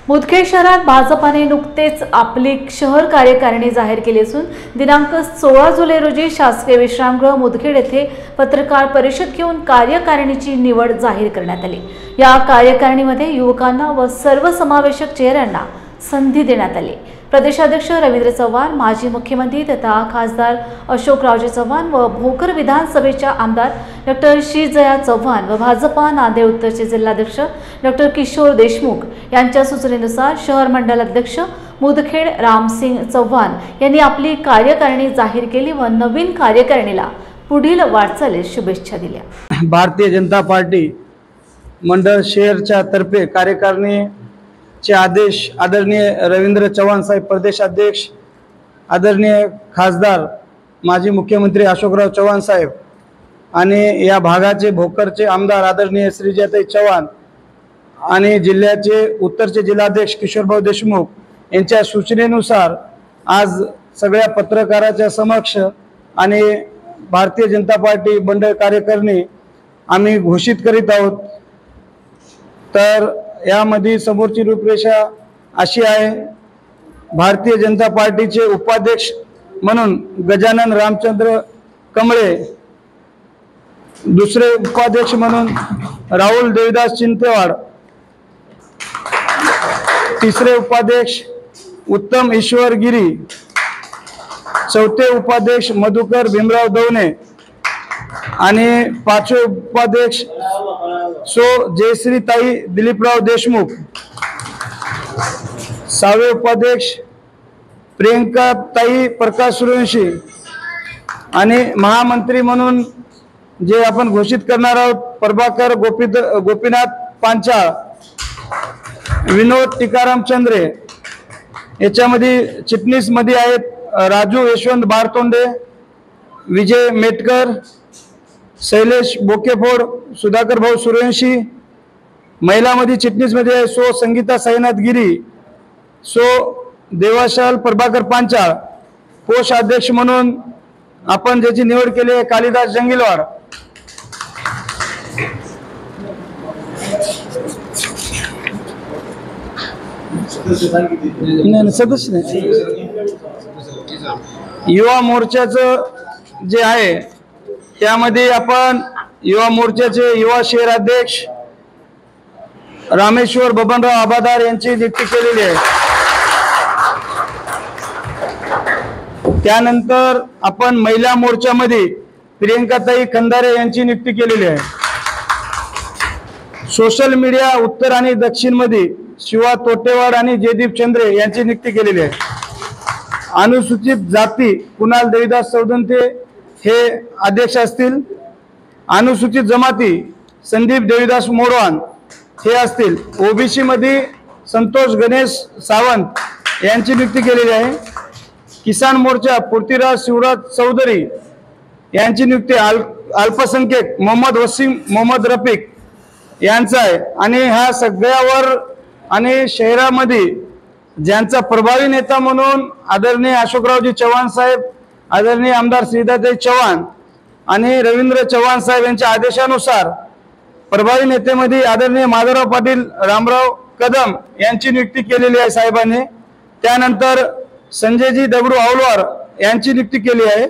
मुदखेड शहरात भाजपाने नुकतेच आपली शहर कार्यकारिणी जाहीर केली असून दिनांक 16 जुलै रोजी शासकीय विश्रामगृह मुदखेड येथे पत्रकार परिषद घेऊन कार्यकारिणीची निवड जाहीर करण्यात आली। या कार्यकारिणीमध्ये युवकांना व सर्वसमावेशक चेहऱ्यांना संधी देण्यात आली। प्रदेशाध्यक्ष रवींद्र चव्हाण, माजी मुख्यमंत्री तथा खासदार अशोकरावजी चव्हाण व भोकर विधानसभेच्या आमदार डॉक्टर श्रीजया चव्हाण व भाजपा नांदेड उत्तरचे जिल्हाध्यक्ष डॉक्टर किशोर देशमुख यांच्या सूचनेनुसार शहर मंडल अध्यक्ष मुदखेड रामसिंग चव्हाण यांनी आपली कार्यकारिणी जाहीर केली व नवीन कार्यकारिणीला पुढील वाटचालीस शुभेच्छा दिल्या। भारतीय जनता पार्टी मंडळ शहरच्या तर्फे कार्यकारिणी चे आदेश आदरणीय रवींद्र चव्हाण साहेब प्रदेशाध्यक्ष, आदरणीय खासदार माजी मुख्यमंत्री अशोकराव चव्हाण साहेब आणि या भागाचे भोकरचे आमदार आदरणीय श्रीजयाताई चव्हाण आणि जिल्ह्याचे उत्तरचे जिल्हाध्यक्ष किशोरभाऊ देशमुख यांच्या सूचनेनुसार आज सगळ्या पत्रकाराच्या समक्ष आणि भारतीय जनता पार्टी मंडळ कार्यकारिणी आम्ही घोषित करीत आहोत। तर यामध्ये समोरची रूपरेषा अशी आहे। भारतीय जनता पार्टीचे उपाध्यक्ष म्हणून गजानन रामचंद्र कमळे, दुसरे उपाध्यक्ष म्हणून राहुल देवीदास चिंतेवाड, तिसरे उपाध्यक्ष उत्तम ईश्वर गिरी, चौथे उपाध्यक्ष मधुकर भीमराव दवणे आणि पाचवे उपाध्यक्ष जयश्रीताई दिलीपराव देशमुख, सहावे उपाध्यक्ष प्रियंकाताई प्रकाश सूर्यवंशी आणि महामंत्री म्हणून जे आपण घोषित करणार आहोत प्रभाकर गोपीनाथ पांचाळ, विनोद टीकाराम चंद्रे। याच्यामध्ये चिटणीस मध्ये आहेत राजू यशवंत बारतोंडे, विजय मेटकर, शैलेश बोकेफोड, सुधाकर भाऊ सूर्यवंशी। महिला मध्ये चिटणीस मध्ये सो संगीता साईनाथ गिरी, सो देवाशाल प्रभाकर पांचाळ। कोषाध्यक्ष म्हणून आपण ज्याची निवड केली आहे कालिदास जंगिलवाड। सदस्य युवा मोर्चाचं जे आहे त्यामध्ये आपण युवा मोर्चाचे युवा शहर अध्यक्ष रामेश्वर बबनराव आबादार यांची नियुक्ती केलेली आहे। त्यानंतर आपण महिला मोर्चामध्ये प्रियंकाताई खंदारे यांची नियुक्ती केलेली आहे। सोशल मीडिया उत्तर आणि दक्षिण मध्ये शिवा तोटेवाड आणि जयदीप चंद्रे यांची नियुक्ती केलेली आहे। अनुसूचित जाती कुणाल देवीदास चौदंते हे अध्यक्ष असतील। अनुसूचित जमाती संदीप देवीदास मोडवान हे असतील। ओबीसी मध्ये संतोष गणेश सावंत यांची नियुक्ती केलेली आहे। किसान मोर्चा पृथ्वीराज शिवराज चौधरी यांची नियुक्ती अल्पसंख्याक मोहम्मद वसीम मोहम्मद रफिक यांचा आहे। आणि ह्या सगळ्यावर आणि शहरामध्ये ज्यांचा प्रभावी नेता म्हणून आदरणीय अशोकरावजी चव्हाण साहेब, आदरणीय आमदार श्रीजयाताई चव्हाण आणि रवींद्र चव्हाण साहेब यांच्या आदेशानुसार प्रभावी नेतेमध्ये आदरणीय माधवराव पाटील रामराव कदम यांची नियुक्ती केलेली आहे साहेबांनी। त्यानंतर संजयजी दगडू आवलवार यांची नियुक्ती केली आहे।